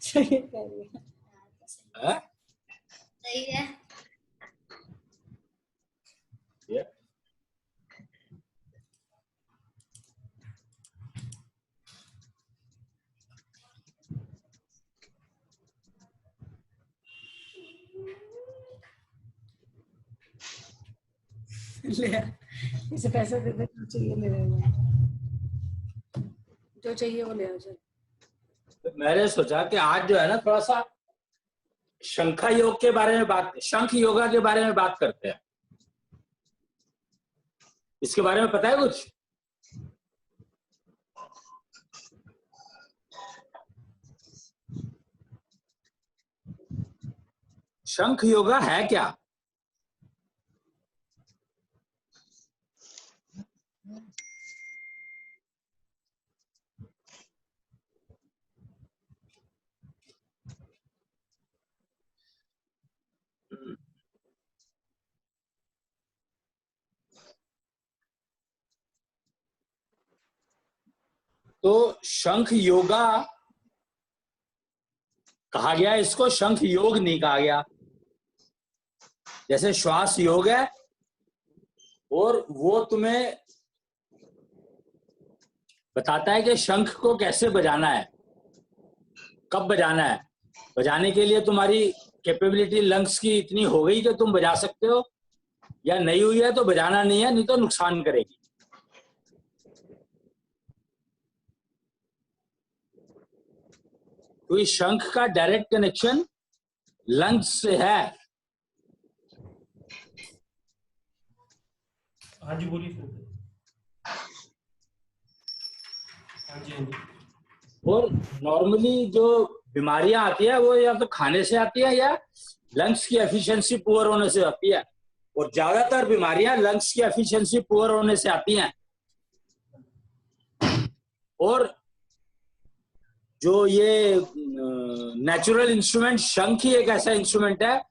सही कह रही है। सही है। ले इसे पैसे दे दे, जो चाहिए ले लेना, जो चाहिए वो ले आ जाए। तो मैंने सोचा कि आज जो है ना थोड़ा सा शंखा योग के बारे में शंख योगा के बारे में बात करते हैं। इसके बारे में पता है कुछ? शंख योगा है क्या? तो शंख योगा कहा गया, इसको शंख योग नहीं कहा गया। जैसे श्वास योग है और वो तुम्हें बताता है कि शंख को कैसे बजाना है, कब बजाना है। बजाने के लिए तुम्हारी कैपेबिलिटी लंग्स की इतनी हो गई कि तुम बजा सकते हो, या नहीं हुई है तो बजाना नहीं है, नहीं तो नुकसान करेगी। तो इस शंख का डायरेक्ट कनेक्शन लंग्स से है। हाँ जी बोलिए। हाँ जी। और नॉर्मली जो बीमारियां आती है वो या तो खाने से आती है या लंग्स की एफिशिएंसी पुअर होने से आती है, और ज्यादातर बीमारियां लंग्स की एफिशिएंसी पुअर होने से आती हैं। और जो ये नेचुरल इंस्ट्रूमेंट शंख ही एक ऐसा इंस्ट्रूमेंट है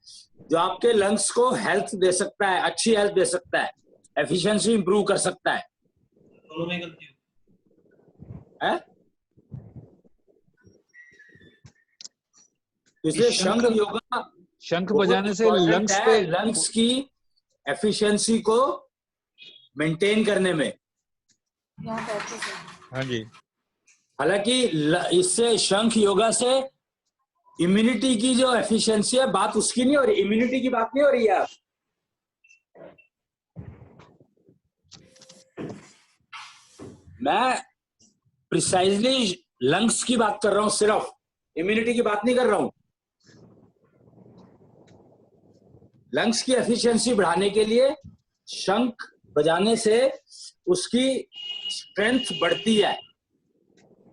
जो आपके लंग्स को हेल्थ दे सकता है, अच्छी हेल्थ दे सकता है, एफिशिएंसी इंप्रूव कर सकता है। दोनों में गलती है? इसलिए शंख योगा शंख बजाने से लंग्स पे लंग्स की एफिशिएंसी को मेंटेन करने में। हाँ जी। हालांकि इससे शंख योगा से इम्यूनिटी की जो एफिशिएंसी है, बात उसकी नहीं हो रही, इम्यूनिटी की बात नहीं हो रही है। मैं प्रिसाइजली लंग्स की बात कर रहा हूं, सिर्फ इम्यूनिटी की बात नहीं कर रहा हूं। लंग्स की एफिशिएंसी बढ़ाने के लिए शंख बजाने से उसकी स्ट्रेंथ बढ़ती है,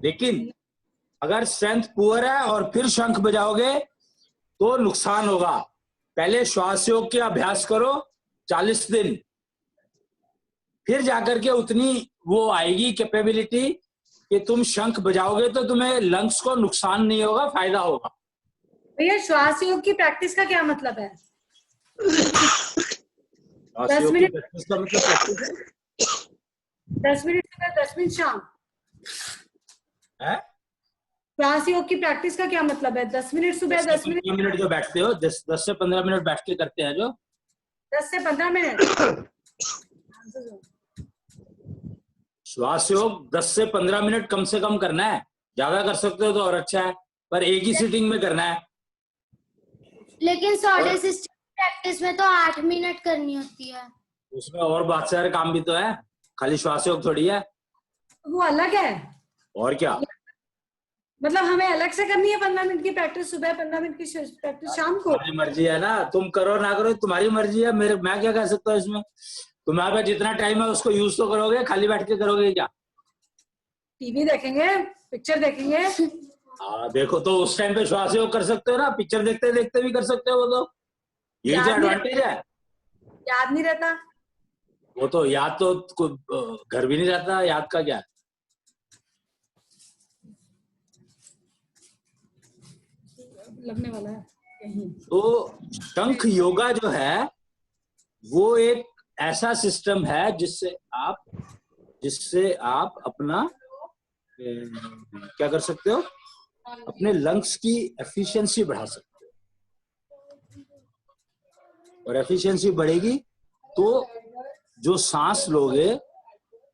लेकिन अगर स्ट्रेंथ पुअर है और फिर शंख बजाओगे तो नुकसान होगा। पहले श्वास योग के अभ्यास करो 40 दिन, फिर जाकर के उतनी वो आएगी कैपेबिलिटी कि तुम शंख बजाओगे तो तुम्हें लंग्स को नुकसान नहीं होगा, फायदा होगा। भैया श्वास योग की प्रैक्टिस का क्या मतलब है? 10 मिनट प्रैक्टिस का मतलब प्रैक्टिस है 10 मिनट सुबह 10 मिनट शाम है। श्वास योग की प्रैक्टिस का क्या मतलब है? 10 मिनट सुबह 10 मिनट जो बैठते हो, 10 से 15 मिनट बैठ के करते हैं जो 10 से 15 मिनट श्वास योग 10 से 15 मिनट कम से कम करना है। ज्यादा कर सकते हो तो और अच्छा है, पर एक ही सीटिंग में करना है। लेकिन सॉलिड सिस्टम प्रैक्टिस में तो 8 मिनट करनी होती है। उसमें और बहुत सारे काम भी तो है, खाली श्वास योग थोड़ी है। वो अलग है और क्या, मतलब हमें अलग से करनी है 15 मिनट की प्रैक्टिस सुबह, 15 मिनट की प्रैक्टिस शाम को? तुम्हारी मर्जी है ना, तुम करो ना करो तुम्हारी मर्जी है। मैं क्या कह सकता हूँ इसमें? तुम्हारे पास जितना टाइम है उसको यूज तो करोगे, खाली बैठ के करोगे क्या? टीवी देखेंगे, पिक्चर देखेंगे। देखो तो उस टाइम पे श्वास योग कर सकते हो ना, पिक्चर देखते देखते भी कर सकते हो। वो तो यही तो एडवांटेज है। याद नहीं रहता वो तो याद तो घर भी नहीं रहता, याद का क्या। लगने वाला है कहीं। तो शंख योगा जो है वो एक ऐसा सिस्टम है जिससे आप अपना क्या कर सकते हो, अपने लंग्स की एफिशिएंसी बढ़ा सकते हो, और एफिशिएंसी बढ़ेगी तो जो सांस लोगे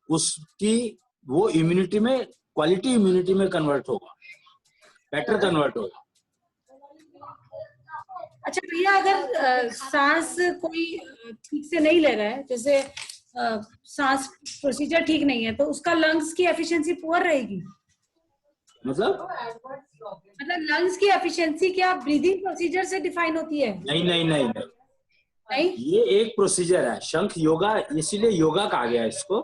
उसकी वो इम्यूनिटी में, क्वालिटी इम्यूनिटी में कन्वर्ट होगा, बेटर कन्वर्ट होगा। अच्छा भैया, अगर सांस कोई ठीक से नहीं ले रहा है, जैसे सांस प्रोसीजर ठीक नहीं है, तो उसका लंग्स की एफिशिएंसी पुअर रहेगी। मतलब लंग्स की एफिशिएंसी क्या ब्रीदिंग प्रोसीजर से डिफाइन होती है? नहीं नहीं नहीं नहीं, नहीं, ये एक प्रोसीजर है शंख योगा, इसीलिए योगा कहा गया है इसको,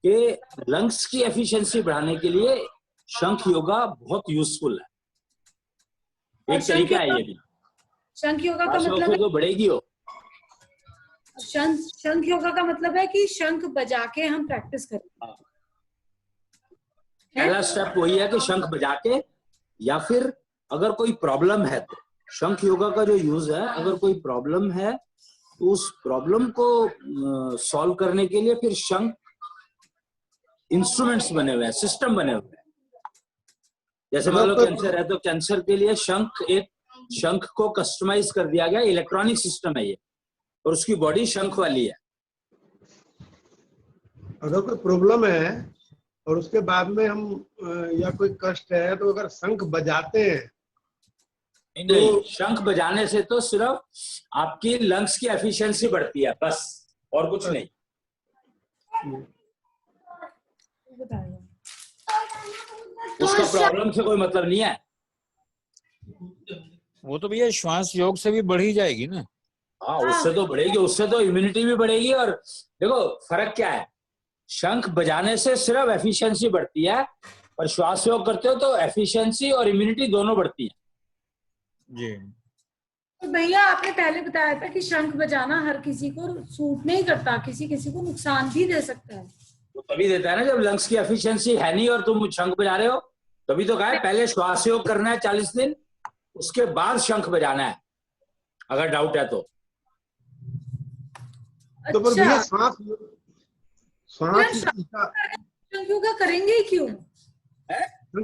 कि लंग्स की एफिशिएंसी बढ़ाने के लिए शंख योगा बहुत यूजफुल है। एक तरीका है ये भी। शंख योगा का मतलब है, तो बढ़ेगी हो। शंख योगा का मतलब है कि शंख बजा के हम प्रैक्टिस करें। पहला स्टेप वही है कि शंख बजा के, या फिर अगर कोई प्रॉब्लम है तो शंख योगा का जो यूज है, अगर कोई प्रॉब्लम है तो उस प्रॉब्लम को सॉल्व करने के लिए फिर शंख इंस्ट्रूमेंट्स बने हुए हैं, सिस्टम बने हुए हैं। जैसे मान लो कैंसर है तो कैंसर के लिए शंख को कस्टमाइज कर दिया गया, इलेक्ट्रॉनिक सिस्टम है ये, और उसकी बॉडी शंख वाली है। अगर कोई प्रॉब्लम है और उसके बाद में हम या कोई कष्ट है तो अगर शंख बजाते हैं नहीं, शंख बजाने से तो सिर्फ आपकी लंग्स की एफिशिएंसी बढ़ती है, बस, और कुछ नहीं। उसका प्रॉब्लम से कोई मतलब नहीं है। वो तो भैया श्वास योग से भी बढ़ ही जाएगी ना। हाँ, उससे तो बढ़ेगी, उससे तो इम्यूनिटी भी बढ़ेगी। और देखो फर्क क्या है, शंख बजाने से सिर्फ एफिशिएंसी बढ़ती है, और श्वास योग करते हो तो एफिशिएंसी और इम्यूनिटी दोनों बढ़ती है। जी, तो भैया आपने पहले बताया था कि शंख बजाना हर किसी को सूट नहीं करता, किसी किसी को नुकसान भी दे सकता है। तो तभी देता है ना जब लंग्स की एफिशिएंसी है नहीं और तुम शंख बजा रहे हो। तभी तो कहा है पहले श्वास योग करना है 40 दिन, उसके बाद शंख बजाना है, अगर डाउट है तो। तो पर भैया अच्छा, शंख योगा करेंगे ही क्यों?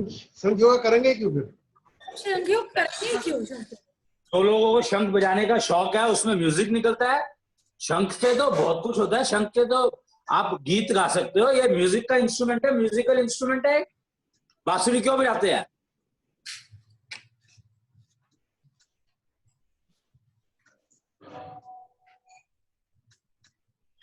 शंख योगा करेंगे क्यों फिर? शंख योग करेंगे ही क्यों? तो लोगों को शंख बजाने का शौक है, उसमें म्यूजिक निकलता है। शंख से तो बहुत कुछ होता है, शंख से तो आप गीत गा सकते हो, ये म्यूजिक का इंस्ट्रूमेंट है, म्यूजिकल इंस्ट्रूमेंट है। बांसुरी क्यों बजाते हैं?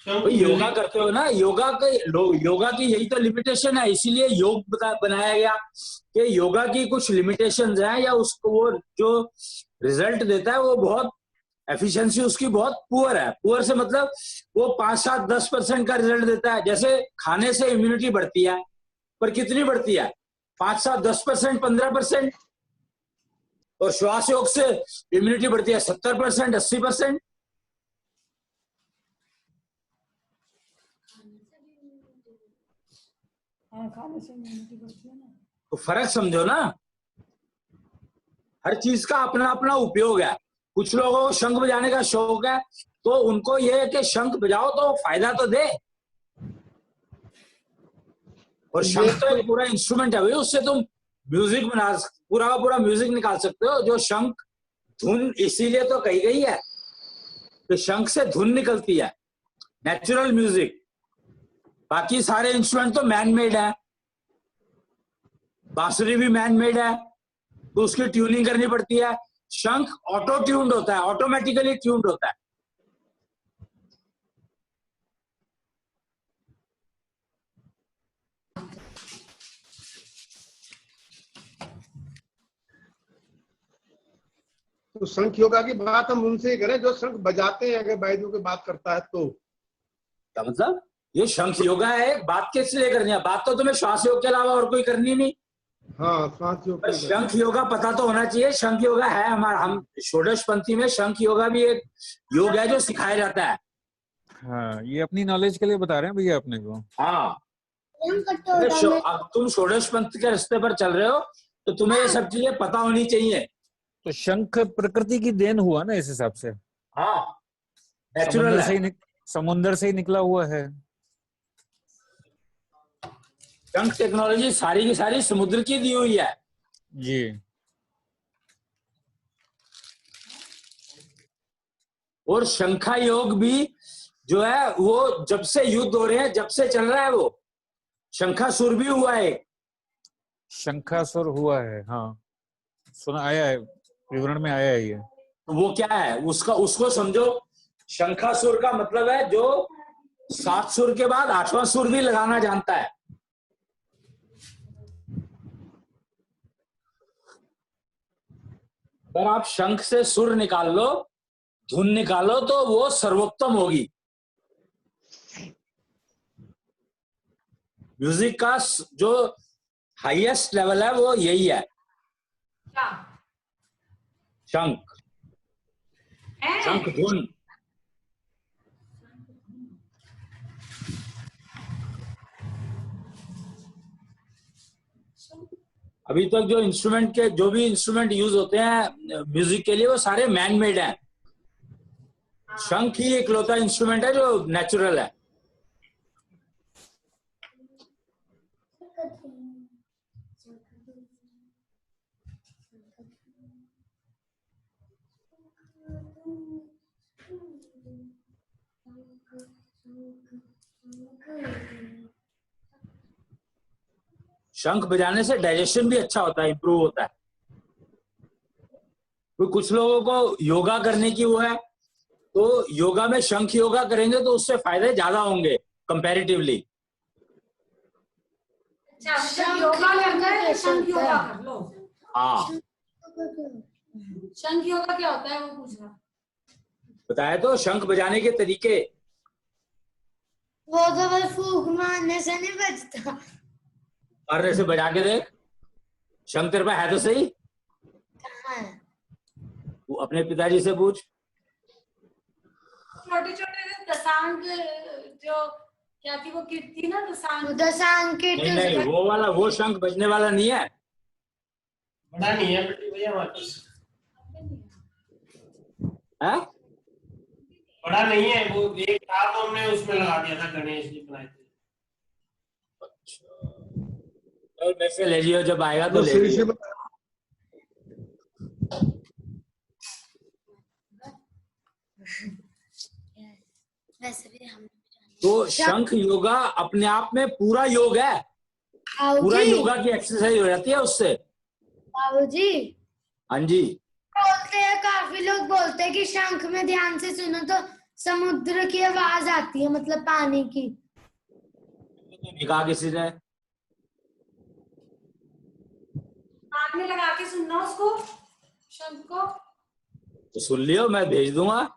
योगा करते हो ना, योगा की यही तो लिमिटेशन है, इसीलिए योग बनाया गया कि योगा की कुछ लिमिटेशंस हैं, या उसको वो जो रिजल्ट देता है वो बहुत एफिशिएंसी उसकी बहुत पुअर है। पुअर से मतलब वो 5-7-10% का रिजल्ट देता है। जैसे खाने से इम्यूनिटी बढ़ती है, पर कितनी बढ़ती है? 5-7-10%, 15%। और श्वास योग से इम्यूनिटी बढ़ती है 70%, 80%। तो फर्क समझो ना, हर चीज का अपना अपना उपयोग है। कुछ लोगों को शंख बजाने का शौक है, तो उनको ये है कि शंख बजाओ तो फायदा तो दे। और शंख तो एक पूरा इंस्ट्रूमेंट है भाई, उससे तुम म्यूजिक बना, पूरा का पूरा म्यूजिक निकाल सकते हो। जो शंख धुन इसीलिए तो कही गई है कि शंख से धुन निकलती है, नेचुरल म्यूजिक। बाकी सारे इंस्ट्रूमेंट तो मैन मेड है, बांसुरी भी मैन मेड है, तो उसकी ट्यूनिंग करनी पड़ती है। शंख ऑटो ट्यून्ड होता है, ऑटोमेटिकली ट्यून्ड होता है। तो शंख योगा की बात हम उनसे ही करें जो शंख बजाते हैं, अगर बैजू की बात करता है तो। क्या मतलब? ये शंख योगा है, बात किस लिए करनी है? बात तो तुम्हें श्वास योग के अलावा और कोई करनी नहीं। हाँ, श्वास योग। शंख योगा पता तो होना चाहिए। शंख योगा है हमारा, हम षोडश पंथी में शंख योगा भी एक योग है जो सिखाया जाता है। हाँ, ये अपनी नॉलेज के लिए बता रहे हैं भैया अपने को। हाँ, अब तुम षोडश पंथ के रास्ते पर चल रहे हो तो तुम्हें ये सब चीजें पता होनी चाहिए। तो शंख प्रकृति की देन हुआ ना इस हिसाब से। हाँ, नेचुरल है। समुद्र से ही निकला हुआ है। शंख टेक्नोलॉजी सारी की सारी समुद्र की दी हुई है। जी। और शंखा योग भी जो है वो जब से युद्ध हो रहे हैं, जब से चल रहा है वो शंखासुर भी हुआ है। शंखासुर हुआ है, हाँ सुना, आया है विवरण में, आया है ये। तो वो क्या है उसको समझो। शंखासुर का मतलब है जो 7 सुर के बाद 8वां सुर भी लगाना जानता है। अगर आप शंख से सुर निकाल लो, धुन निकालो, तो वो सर्वोत्तम होगी। म्यूजिक का जो हाईएस्ट लेवल है वो यही है, क्या शंख, है? शंख धुन। अभी तक जो भी इंस्ट्रूमेंट यूज होते हैं म्यूजिक के लिए वो सारे मैन मेड हैं। शंख ही इकलौता इंस्ट्रूमेंट है जो नेचुरल है। शंख बजाने से डाइजेशन भी अच्छा होता है, इंप्रूव होता है। तो कुछ लोगों को योगा करने की वो है, तो योगा में शंख योगा करेंगे तो उससे फायदे ज्यादा होंगे कंपैरेटिवली। अच्छा, मतलब योगा करना है तो शंख योगा कर लो। हाँ, शंख योगा क्या होता है वो पूछ रहा। बताया तो, शंख बजाने के तरीके। वो तो बस फूंक मारने से नहीं बजता। मारने से बजा के देख, शंख तेरे पास है तो सही। कहाँ है? वो अपने पिताजी से पूछ। छोटे छोटे दसांग जो क्या थी वो किट थी ना, दसांग। दसांग किट। नहीं नहीं, वो वाला, वो शंख बजने वाला नहीं है। बड़ा नहीं है बेटी भैया हमारे पास। है? बड़ा नहीं है वो, एक था तो हमने उसमें लगा दिया था, गणेश जी बनाए थे। और मेरे से ले लियो, जब आएगा तो तो ले श्री लियो। शिव वैसे भी हम तो शंख योगा अपने आप में पूरा योग है, पूरा योगा की एक्सरसाइज हो जाती है उससे। बाबूजी हाँ जी, बोलते हैं, काफी लोग बोलते हैं कि शंख में ध्यान से सुनो तो समुद्र की आवाज आती है, मतलब पानी की। तो नहीं कहा किसी ने। कान में लगा के सुनना उसको, शंख को। तो सुन लियो, मैं भेज दूंगा।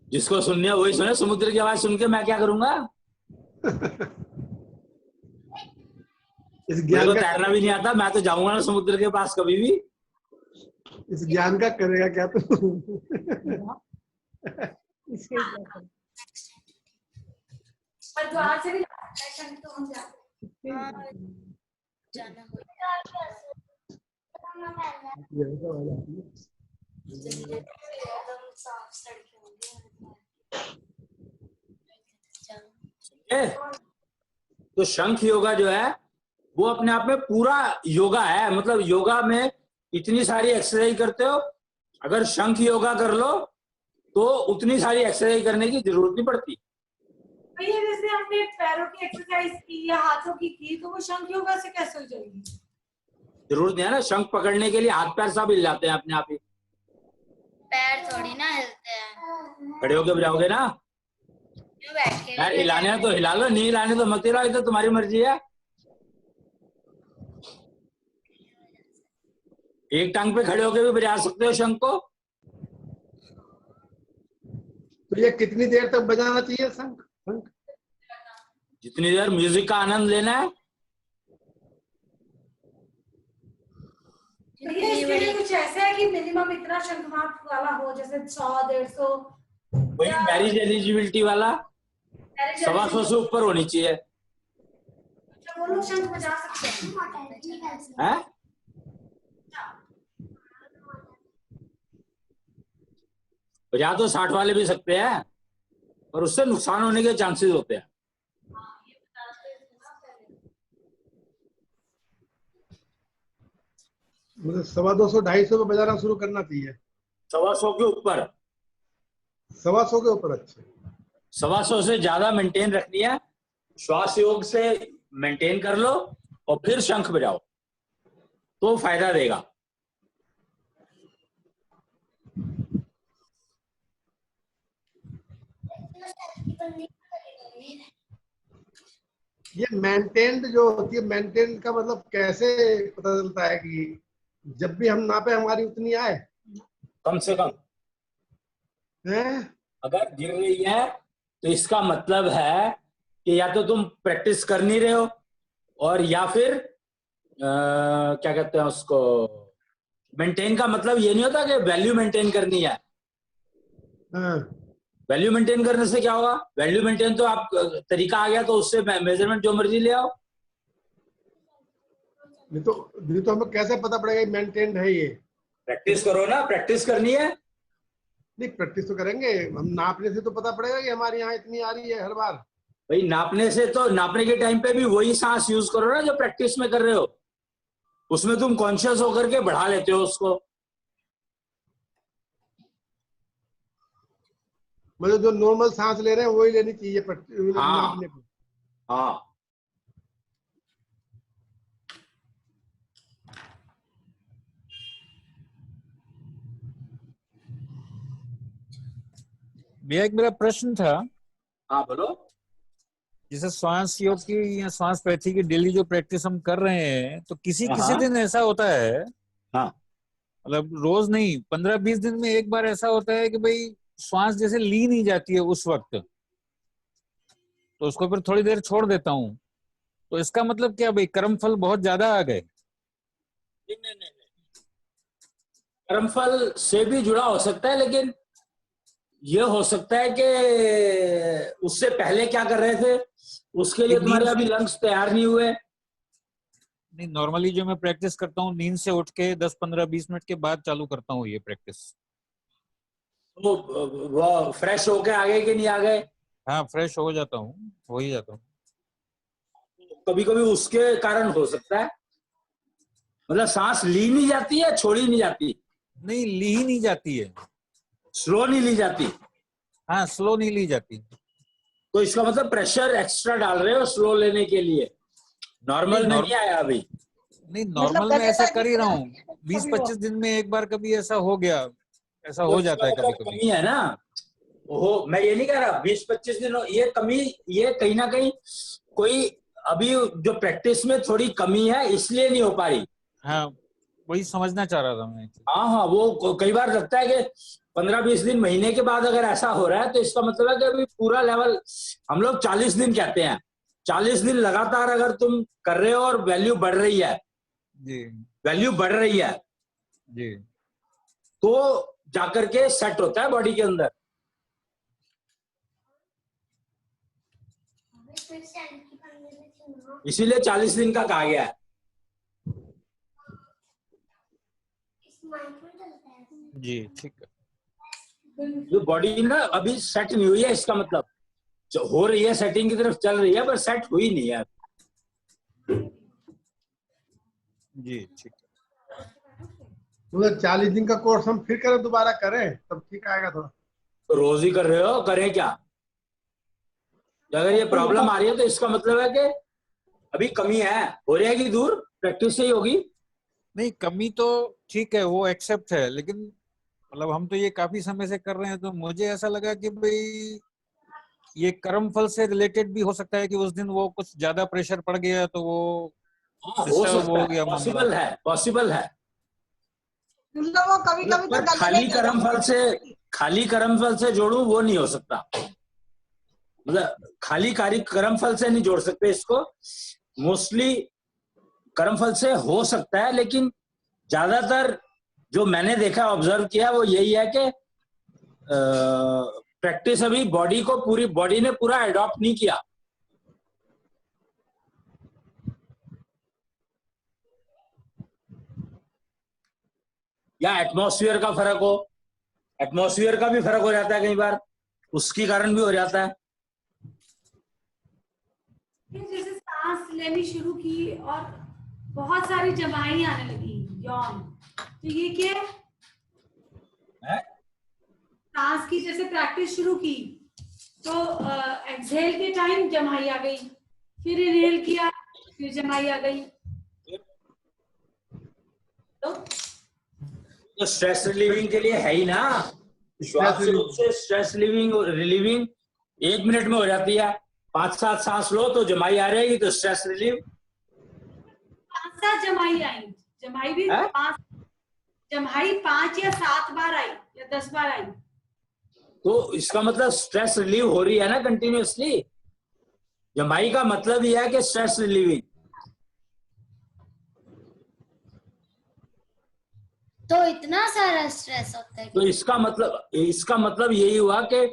जिसको सुननी है वही सुने। समुद्र की आवाज सुन के मैं क्या करूंगा? इस मेरे ज्ञान को का तैरना भी नहीं आता, मैं तो जाऊंगा ना समुद्र के पास कभी भी। इस ज्ञान का करेगा क्या तू? पर द्वार से भी शंख तो हम जाते जाना तो शंख योगा जो है वो अपने आप में पूरा योगा है। मतलब योगा में इतनी सारी एक्सरसाइज करते हो, अगर शंख योगा कर लो तो उतनी सारी एक्सरसाइज करने की जरूरत नहीं पड़ती। भैया जैसे हमने पैरों की एक्सरसाइज की या हाथों की तो वो शंख योगा से कैसे हो जाएगी? जरूरत नहीं है ना, शंख पकड़ने के लिए हाथ पैर सब हिल जाते हैं अपने आप ही। पैर थोड़ी ना हिलते हैं। खड़े होके बजाओगे ना, क्यों बैठ के यार हिलाने है तो हिला लो, नहीं हिलाने तो मत हिलाओ, तो तुम्हारी मर्जी है। एक टांग पे खड़े होके भी बजा सकते हो शंख को। तो ये कितनी देर तक बजाना चाहिए शंख? शंख जितनी देर म्यूजिक का आनंद लेना है। भैया इसके लिए कुछ ऐसा है कि मिनिमम इतना शंखनाद वाला हो, जैसे 100-150? वही मैरिज एलिजिबिलिटी वाला 125 से ऊपर होनी चाहिए। अच्छा, वो लोग शंख बजा सकते हैं? हैं? बजा तो 60 वाले भी सकते हैं, और उससे नुकसान होने के चांसेस होते हैं। मतलब 250-250 पे बजाना शुरू करना चाहिए। 125 के ऊपर, 125 के ऊपर। अच्छा, 125 से ज्यादा मेंटेन रखनी है। श्वास योग से मेंटेन कर लो और फिर शंख बजाओ तो फायदा देगा। ये मेंटेन्ड जो होती है, मेंटेन का मतलब कैसे पता चलता है कि जब भी हम नापे हमारी उतनी आए? कम से कम हैं? अगर गिर रही है तो इसका मतलब है कि या तो तुम प्रैक्टिस कर नहीं रहे हो, और या फिर क्या कहते हैं उसको, मेंटेन का मतलब ये नहीं होता कि वैल्यू मेंटेन करनी है। हाँ। वैल्यू मेंटेन करने से क्या होगा? वैल्यू मेंटेन तो आप तरीका आ गया तो उससे मेजरमेंट जो मर्जी ले आओ। नहीं तो हमें कैसे पता पड़ेगा मेंटेन्ड है ये? प्रैक्टिस करो ना, प्रैक्टिस करनी है। नहीं, प्रैक्टिस तो करेंगे हम, नापने से तो पता पड़ेगा कि हमारे यहाँ इतनी आ रही है हर बार। भाई नापने से तो, नापने के टाइम पे भी वही सांस यूज करो ना जो प्रैक्टिस में कर रहे हो। उसमें तुम कॉन्शियस होकर के बढ़ा लेते हो उसको। मतलब जो नॉर्मल सांस ले रहे हैं वही लेनी चाहिए हाँ। नापने पे। हाँ, भैया एक मेरा प्रश्न था, हाँ बोलो। जैसे श्वास योग की या श्वास पैथी की डेली जो प्रैक्टिस हम कर रहे हैं, तो किसी किसी हाँ। दिन ऐसा होता है, हाँ। मतलब रोज नहीं, 15-20 दिन में एक बार ऐसा होता है कि भाई श्वास जैसे ली नहीं जाती है उस वक्त, तो उसको फिर थोड़ी देर छोड़ देता हूँ। तो इसका मतलब क्या भाई, कर्मफल बहुत ज्यादा आ गए? नहीं, कर्मफल से भी जुड़ा हो सकता है, लेकिन ये हो सकता है कि उससे पहले क्या कर रहे थे, उसके लिए तुम्हारे अभी लंग्स तैयार नहीं हुए। नहीं, नॉर्मली जो मैं प्रैक्टिस करता हूँ, नींद से उठ के 10-15-20 मिनट के बाद चालू करता हूँ ये प्रैक्टिस। तो वो फ्रेश होके आ गए कि नहीं आ गए? हाँ, फ्रेश हो जाता हूँ, हो ही जाता हूँ। कभी कभी उसके कारण हो सकता है, मतलब सांस ली नहीं जाती है, छोड़ी नहीं जाती। नहीं, ली ही नहीं जाती है। स्लो नहीं ली जाती। हाँ, स्लो नहीं ली जाती। तो इसका मतलब प्रेशर एक्स्ट्रा डाल रहे हो स्लो लेने के लिए, नॉर्मल में नहीं आया अभी। नहीं, नॉर्मल में ऐसा कर ही रहा हूँ, 20-25 दिन में एक बार कभी ऐसा हो गया, ऐसा तो हो इसका जाता है मतलब कभी कभी। कमी है ना। ओहो, मैं ये नहीं कह रहा 20-25 दिन ये कमी, ये कहीं ना कहीं कोई अभी जो प्रैक्टिस में थोड़ी कमी है इसलिए नहीं हो पा रही। हाँ, वही समझना चाह रहा था मैं। हाँ हाँ, वो कई बार लगता है कि 15-20 दिन, महीने के बाद अगर ऐसा हो रहा है तो इसका मतलब है कि अभी पूरा लेवल, हम लोग 40 दिन कहते हैं, 40 दिन लगातार अगर तुम कर रहे हो और वैल्यू बढ़ रही है जी वैल्यू बढ़ रही है जी। तो जाकर के सेट होता है बॉडी के अंदर। इसीलिए 40 दिन का कहा गया है। जी ठीक है। जो बॉडी ना अभी सेट नहीं हुई है, इसका मतलब जो हो रही है सेटिंग की तरफ चल रही है, पर सेट हुई नहीं है। जी ठीक है। मतलब 40 दिन का कोर्स हम फिर करें, दोबारा करें तब ठीक आएगा थोड़ा? तो रोज ही कर रहे हो, करें क्या? अगर ये प्रॉब्लम आ रही है तो इसका मतलब है कि अभी कमी है, हो जाएगी दूर, प्रैक्टिस से ही होगी। नहीं, कमी तो ठीक है, वो एक्सेप्ट है, लेकिन मतलब हम तो ये काफी समय से कर रहे हैं, तो मुझे ऐसा लगा कि भाई ये कर्म फल से रिलेटेड भी हो सकता है कि उस दिन वो कुछ ज्यादा प्रेशर पड़ गया तो वो हाँ, हो डिस्टर्ब सकता हो है, गया मामला। पॉसिबल है। मतलब वो कभी कभी तो पर गले खाली कर्म फल से जोड़ू वो नहीं हो सकता, मतलब खाली कर्म फल से नहीं जोड़ सकते इसको। मोस्टली कर्म फल से हो सकता है, लेकिन ज्यादातर जो मैंने देखा, ऑब्जर्व किया, वो यही है कि प्रैक्टिस अभी बॉडी को, पूरी बॉडी ने पूरा एडॉप्ट नहीं किया। या एटमॉस्फेयर का फर्क हो, एटमॉस्फेयर का भी फर्क हो जाता है कई बार, उसके कारण भी हो जाता है। जैसे सांस लेनी शुरू की और बहुत सारी जमाई आने लगी, यौन, तो ये क्या है? है? सांस की जैसे प्रैक्टिस शुरू की तो एक्सहेल के टाइम जमाई आ गई, फिर इनहेल किया फिर जमाई आ गई। तो स्ट्रेस रिलीविंग के लिए है ही ना, श्वास रूप से स्ट्रेस रिलीविंग 1 मिनट में हो जाती है। 5-7 सांस लो तो जमाई आ रहेगी, तो स्ट्रेस रिलीव। 5-7 जमाई आई, जमाई भी है? 5 या 7 बार आई या 10 बार आई, तो इसका मतलब स्ट्रेस रिलीव हो रही है ना कंटिन्यूअसली। जमाई का मतलब यह है कि स्ट्रेस रिलीविंग। तो इतना सारा स्ट्रेस होता है। तो इसका मतलब यही हुआ कि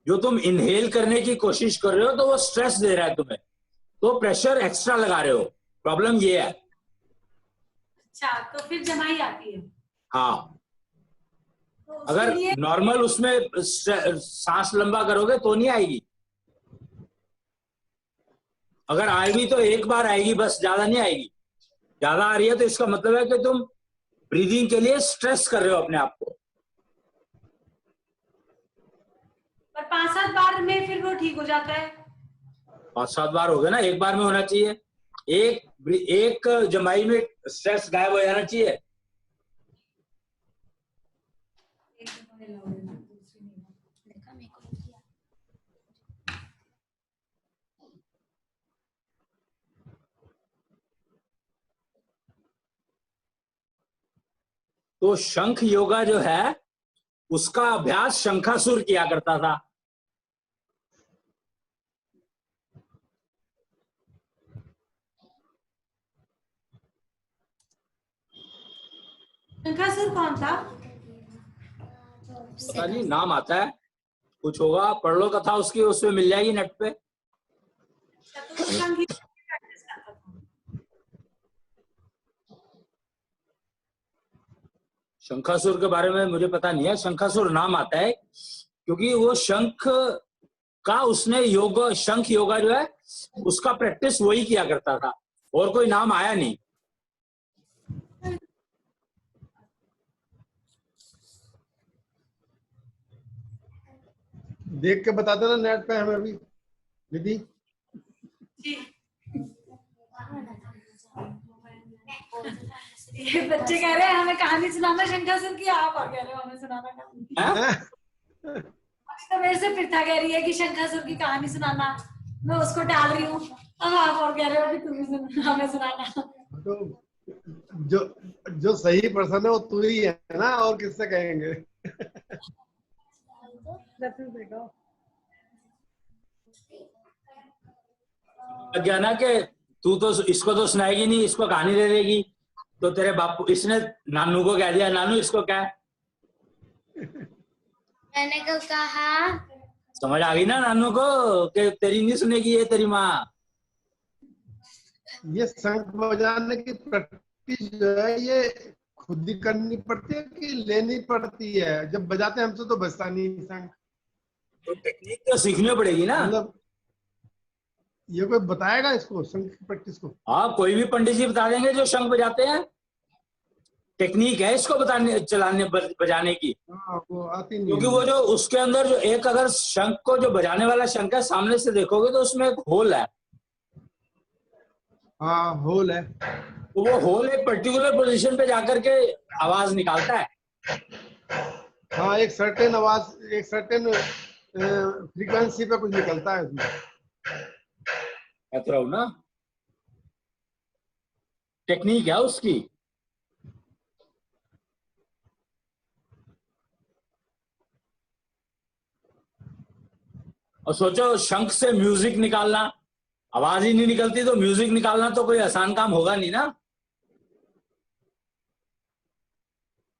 जो तुम इनहेल करने की कोशिश कर रहे हो तो वो स्ट्रेस दे रहा है तुम्हें, तो प्रेशर एक्स्ट्रा लगा रहे हो। प्रॉब्लम ये है। अच्छा, तो फिर जमाई आती है। हाँ, तो अगर नॉर्मल उसमें सांस लंबा करोगे तो नहीं आएगी। अगर आएगी तो एक बार आएगी बस, ज्यादा नहीं आएगी। ज्यादा आ रही है तो इसका मतलब है कि तुम ब्रीदिंग के लिए स्ट्रेस कर रहे हो अपने आप को। पर 5-7 बार में फिर वो ठीक हो जाता है। 5-7 बार हो गए ना, एक बार में होना चाहिए। एक जमाई में स्ट्रेस गायब हो जाना चाहिए। तो शंख योगा जो है उसका अभ्यास शंखासुर किया करता था। शंखासुर कौन था? पता नहीं, नाम आता है, कुछ होगा, पढ़ लो कथा उसकी, उसमें मिल जाएगी नेट पे। शंखासुर के बारे में मुझे पता नहीं है। शंखासुर नाम आता है क्योंकि वो शंख का उसने शंख योगा जो है उसका प्रैक्टिस वही किया करता था, और कोई नाम आया नहीं। देख के बता देना नेट पे हमें भी दीदी। ये बच्चे कह रहे हैं हमें कहानी सुनाना शंखासुर की, आप और कह रहे हो हमें सुनाना कहानी। तो मेरे से प्रीता कह रही है कि शंखासुर की कहानी सुनाना, मैं उसको डाल रही हूँ। अब आप और कह रहे हो कि तुम हमें सुनाना। तो जो सही पर्सन है वो तू ही है ना, और किससे कहेंगे। क्या ना कि तू तो इसको तो सुनाएगी नहीं, इसको कहानी दे देगी, तो तेरे बापू इसने नानू को कह दिया, नानू इसको क्या है? मैंने कल कहा, समझ आ गई ना नानू को कि तेरी नहीं सुनेगी ये तेरी माँ। ये शंख बजाने की प्रैक्टिस जो है ये खुद ही करनी पड़ती है कि लेनी पड़ती है? जब बजाते हैं हमसे तो बजता नहीं शंख। तो टेक्निक तो सीखनी पड़ेगी ना। मतलब ये कोई बताएगा इसको शंख की प्रैक्टिस को? हाँ, कोई भी पंडित जी बता देंगे जो शंख बजाते हैं। टेक्निक है इसको बजाने की। हाँ, वो आती नहीं। क्योंकि वो जो उसके अंदर जो एक, अगर शंख को जो बजाने वाला शंख है सामने से देखोगे तो उसमें एक होल है। हाँ, होल है। तो वो होल एक पर्टिकुलर पोजीशन पे जाकर के आवाज निकालता है। हाँ, एक सर्टेन आवाज, एक सर्टेन फ्रीक्वेंसी पे कुछ निकलता है उसमें। रहो ना, टेक्निक है उसकी। और सोचो शंख से म्यूजिक निकालना, आवाज ही नहीं निकलती तो म्यूजिक निकालना तो कोई आसान काम होगा नहीं ना।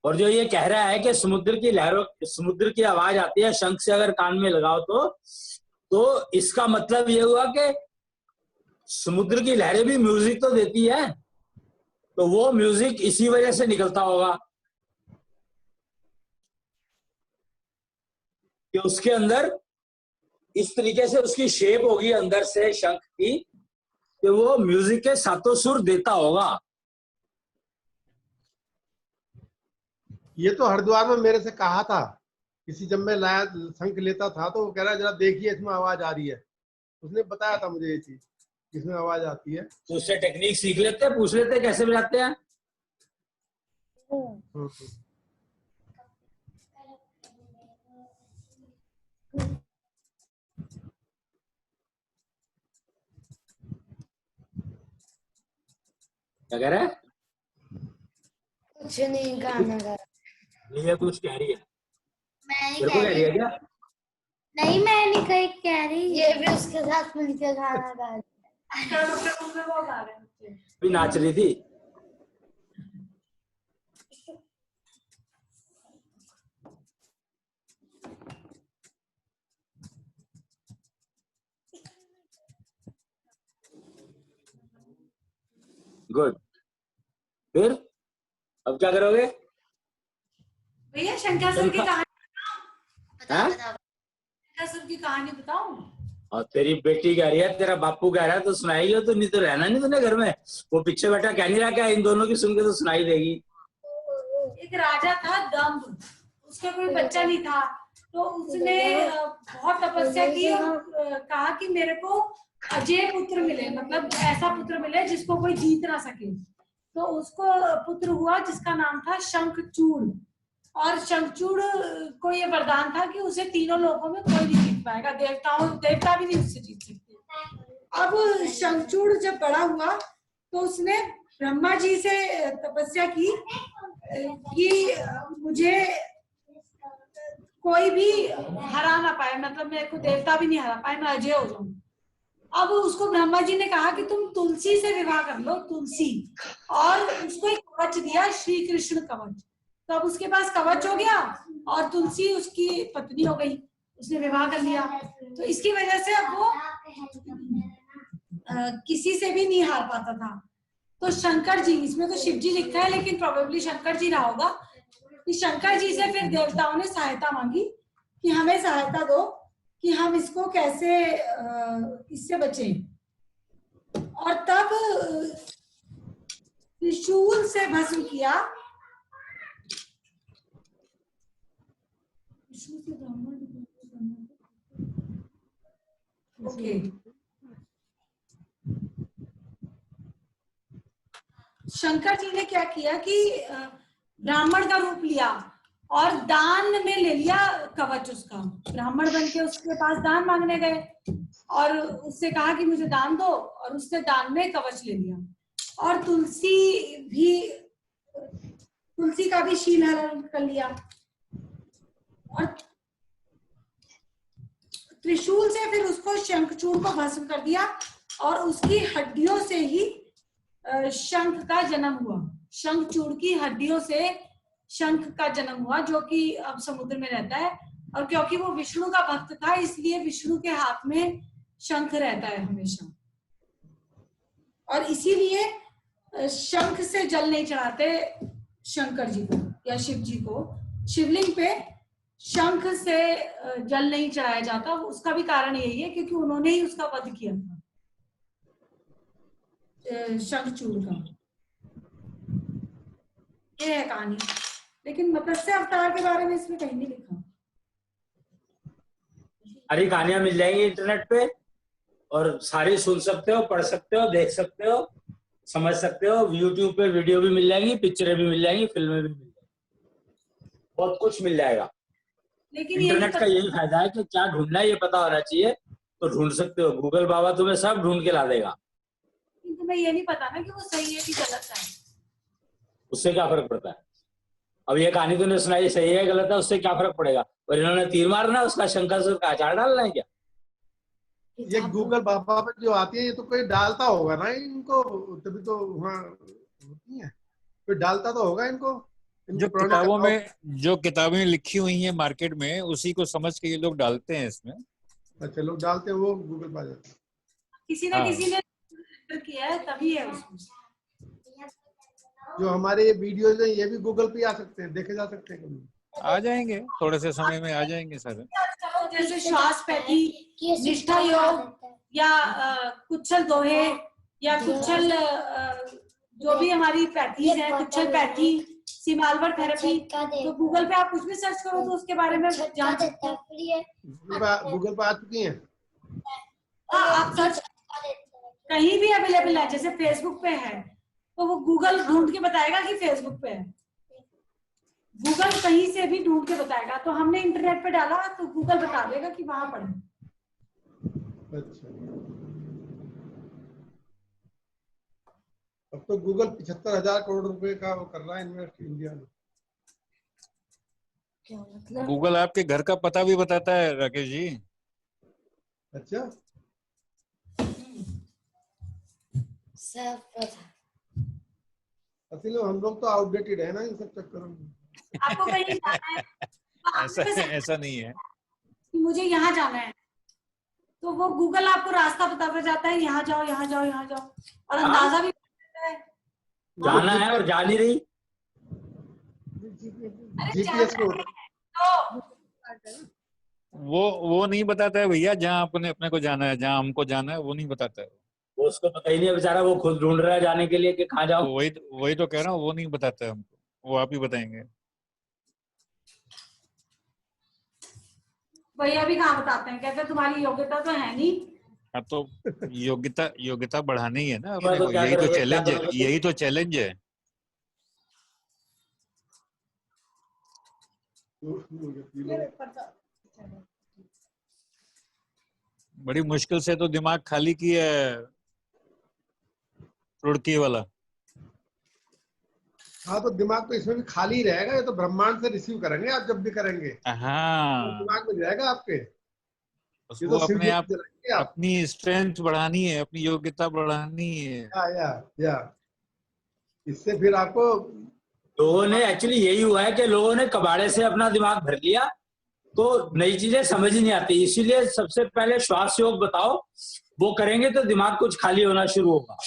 और जो ये कह रहा है कि समुद्र की लहरों, समुद्र की आवाज आती है शंख से अगर कान में लगाओ तो इसका मतलब ये हुआ कि समुद्र की लहरें भी म्यूजिक तो देती है, तो वो म्यूजिक इसी वजह से निकलता होगा कि उसके अंदर इस तरीके से उसकी शेप होगी अंदर से शंख की कि वो म्यूजिक के सातों सुर देता होगा। ये तो हरिद्वार में मेरे से कहा था किसी, जब मैं लाया शंख लेता था तो वो कह रहा जरा देखिए इसमें आवाज आ रही है, उसने बताया था मुझे ये चीज, इसमें आवाज आती है। तो उससे टेक्निक सीख लेते हैं, पूछ लेते हैं कैसे बजाते हैं। क्या कह रहा है? कुछ नहीं, गाना गा। ये कुछ कह रही है, मैं नहीं तेरे को कह कह रही है क्या? नहीं, मैं नहीं कहीं कह रही, ये भी उसके साथ मिलकर गाना गा रही। वो गा रहे हैं। भी नाच रही थी। गुड, फिर अब क्या करोगे? भैया शंकासुर की कहानी, हाँ? शंकासुर की कहानी बताऊं? और तेरी बेटी कह रही है, तेरा बापू कह रहा है तो सुनाएगी तो, नहीं तो रहना नहीं तूने घर में। वो पीछे बैठा कह नहीं रहा क्या? इन दोनों की सुन के तो सुनाई देगी। एक राजा था दम्भ, उसका कोई बच्चा नहीं था, तो उसने बहुत तपस्या की और कहा कि मेरे को अजय पुत्र मिले, मतलब ऐसा पुत्र मिले जिसको कोई जीत ना सके। तो उसको पुत्र हुआ जिसका नाम था शंखचूड़, और शंखचूड़ को ये वरदान था कि उसे तीनों लोकों में कोई नहीं जीत पाएगा, देवता भी नहीं उससे जीत सकते। अब शंखचूड़ जब बड़ा हुआ तो उसने ब्रह्मा जी से तपस्या की कि मुझे कोई भी हरा ना पाए, मतलब मेरे को देवता भी नहीं हरा पाए, मैं अजय हो जाऊं। अब उसको ब्रह्मा जी ने कहा कि तुम तुलसी से विवाह कर लो, तुलसी, और उसको एक कवच दिया, श्री कृष्ण कवच। तो अब उसके पास कवच हो गया और तुलसी उसकी पत्नी हो गई, उसने विवाह कर लिया। तो इसकी वजह से अब वो किसी से भी नहीं हार पाता था। तो शंकर जी, इसमें तो शिव जी लिखा है लेकिन प्रोबेबली शंकर जी रहा होगा, कि शंकर जी से फिर देवताओं ने सहायता मांगी कि हमें सहायता दो कि हम इसको कैसे इससे बचें। और तब त्रिशूल से भस्म किया। ओके, शंकर जी ने क्या किया कि ब्राह्मण का रूप लिया और दान में ले लिया कवच उसका। ब्राह्मण बन के उसके पास दान मांगने गए और उससे कहा कि मुझे दान दो, और उसने दान में कवच ले लिया। और तुलसी का भी शील हरण कर लिया, और त्रिशूल से फिर उसको शंखचूड़ को भस्म कर दिया, और उसकी हड्डियों से ही शंख का जन्म हुआ। शंखचूड़ की हड्डियों से शंख का जन्म हुआ, जो कि अब समुद्र में रहता है। और क्योंकि वो विष्णु का भक्त था, इसलिए विष्णु के हाथ में शंख रहता है हमेशा। और इसीलिए शंख से जल नहीं चढ़ाते शंकर जी को या शिव जी को। शिवलिंग पे शंख से जल नहीं चढ़ाया जाता। उसका भी कारण यही है क्योंकि उन्होंने ही उसका वध किया था, शंखचूड़ का। ये है कहानी, लेकिन मत्स्य अवतार के बारे में इसमें कहीं नहीं लिखा। सारी कहानियां मिल जाएंगी इंटरनेट पे, और सारी सुन सकते हो, पढ़ सकते हो, देख सकते हो, समझ सकते हो। यूट्यूब पे वीडियो भी मिल जाएंगी, पिक्चरें भी मिल जाएंगी, फिल्में भी मिल जाएंगी, बहुत कुछ मिल जाएगा। लेकिन इंटरनेट का यही फायदा है कि क्या ढूंढना है ये पता होना चाहिए, तो ढूंढ सकते हो। गूगल बाबा तुम्हें सब ढूंढ के ला देगा। तुम्हें ये नहीं पता ना कि वो सही है कि गलत है, उससे क्या फर्क पड़ता है? अब ये कहानी तूने सुनाई, सही है गलत है, उससे क्या फर्क पड़ेगा? और इन्होंने तीर मारना, उसका शंकासुर का अचार डालना है क्या? ये गूगल बाबा पे जो आती है, ये तो कोई डालता होगा ना इनको, तभी तो वहाँ होती है, कोई डालता तो होगा इनको। जो किताबें लिखी हुई हैं मार्केट में, उसी को समझ के ये लोग डालते हैं इसमें। अच्छा, लोग डालते हैं, वो गूगल पर आ जाता है। किसी ना किसी ने किया है तभी है उसमें। जो हमारे ये वीडियोज हैं ये भी गूगल पे आ सकते हैं, देखे जा सकते हैं कभी। आ जाएंगे, थोड़े से समय में आ जाएंगे सर। जैसे श्वास पैठी, निष्ठा योग, या कुच्छल दोहे, या कुच्छल जो भी हमारी पैथीज है, कुच्छल पैठी, सिमालवर थेरेपी, झटका देता तो गूगल पे आप कुछ भी सर्च करो तो उसके बारे में झटका जान सकते देता हो। है, फिर ये गूगल पे आ चुकी हैं। हाँ, आप सर्च झटका देता है। कहीं भी अवेलेबल है, जैसे फेसबुक पे है तो वो गूगल ढूंढ के बताएगा कि फेसबुक पे है, गूगल कहीं से भी ढूंढ के बताएगा। तो हमने इंटरनेट पे डाला तो गूगल बता देगा कि वहां पढ़े। अच्छा, अब तो गूगल 75,000 करोड़ रुपए का वो कर रहा है इन्वेस्ट इंडिया में। क्या मतलब? गूगल आपके घर का पता भी बताता है राकेश जी। अच्छा, सब पता। असल में हम लोग तो आउटडेटेड है ना इन सब चक्करों में। आपको कहीं जाना है तो आप ऐसा पे ऐसा नहीं है। कि मुझे यहाँ जाना है, तो वो गूगल आपको रास्ता बताता जाता है, यहाँ जाओ यहाँ जाओ यहाँ जाओ, और अंदाजा भी बताता है। जाना है और जा नहीं रही। अरे जीपीएस जाना को है तो वो नहीं बताता है भैया, जहाँ अपने को जाना है, जहाँ हमको जाना है वो नहीं बताता है। वो उसको पता ही नहीं है बेचारा, वो खुद ढूंढ रहा है जाने के लिए कि कहाँ जाओ। तो वही तो कह रहा हूँ, वो नहीं बताता है हमको, वो आप ही बताएंगे। भैया भी कहाँ बताते हैं, कहते हैं तुम्हारी योग्यता तो है नहीं। हाँ तो योग्यता बढ़ानी है ना मैं अपने तो को, क्या यही तो करोगे, क्या चैलेंज है, करोगे? यही तो चैलेंज है। बड़ी मुश्किल से तो दिमाग खाली किया है रुड़की वाला। हाँ, तो दिमाग तो इसमें भी खाली रहेगा, ये तो ब्रह्मांड से रिसीव करेंगे आप जब भी करेंगे, तो हाँ, दिमाग में जाएगा आपके। ये उसको तो अपने सीढ़ियों आप पे चलाएंगे आप। अपनी स्ट्रेंथ बढ़ानी है, अपनी योग्यता बढ़ानी है। या इससे फिर आपको लोगों ने एक्चुअली यही हुआ है कि लोगों ने कबाड़े से अपना दिमाग भर लिया, तो नई चीजें समझ ही नहीं आती। इसीलिए सबसे पहले श्वास योग बताओ, वो करेंगे तो दिमाग कुछ खाली होना शुरू होगा।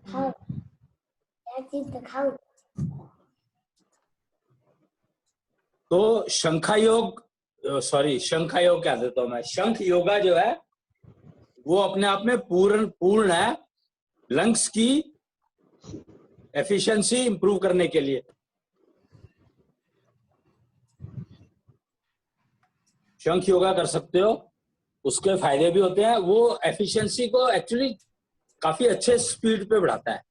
खाओ, क्या चीज तो खाओ। तो शंखा योग क्या देता हूं मैं, शंख योगा जो है वो अपने आप में पूर्ण है, लंग्स की एफिशिएंसी इंप्रूव करने के लिए। शंख योगा कर सकते हो, उसके फायदे भी होते हैं। वो एफिशिएंसी को एक्चुअली काफी अच्छे स्पीड पे बढ़ाता है।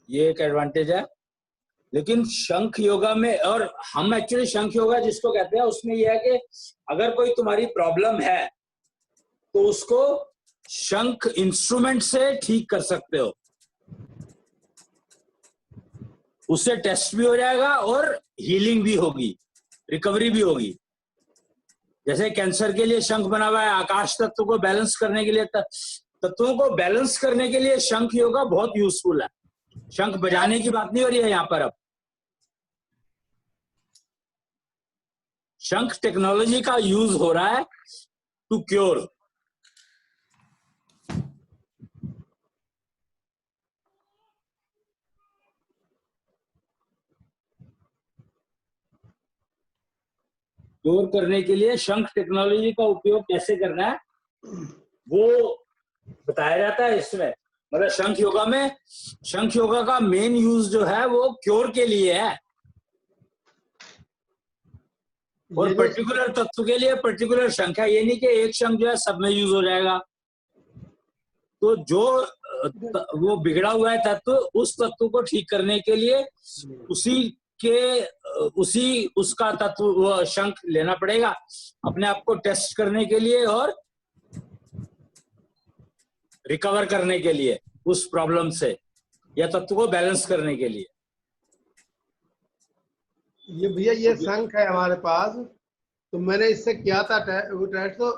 ये एक एडवांटेज है। लेकिन शंख योगा में, और हम एक्चुअली शंख योगा जिसको कहते हैं, उसमें यह है कि अगर कोई तुम्हारी प्रॉब्लम है तो उसको शंख इंस्ट्रूमेंट से ठीक कर सकते हो, उससे टेस्ट भी हो जाएगा और हीलिंग भी होगी, रिकवरी भी होगी। जैसे कैंसर के लिए शंख बना हुआ है, आकाश तत्व को बैलेंस करने के लिए, तत्वों को बैलेंस करने के लिए शंख योगा बहुत यूजफुल है। शंख बजाने की बात नहीं हो रही है यहाँ पर। अब शंख टेक्नोलॉजी का यूज हो रहा है टू क्योर। क्योर करने के लिए शंख टेक्नोलॉजी का उपयोग कैसे करना है वो बताया जाता है इसमें। मतलब शंख योगा का मेन यूज जो है वो क्योर के लिए है, और पर्टिकुलर तत्व के लिए पर्टिकुलर शंख है। ये नहीं कि एक शंख जो है सब में यूज हो जाएगा। तो जो वो बिगड़ा हुआ है तत्व, उस तत्व को ठीक करने के लिए उसका तत्व वो शंख लेना पड़ेगा अपने आप को टेस्ट करने के लिए और रिकवर करने के लिए उस प्रॉब्लम से, या तत्व को बैलेंस करने के लिए। ये भैया ये शंख है हमारे पास, तो मैंने इससे किया था वो टेस्ट। तो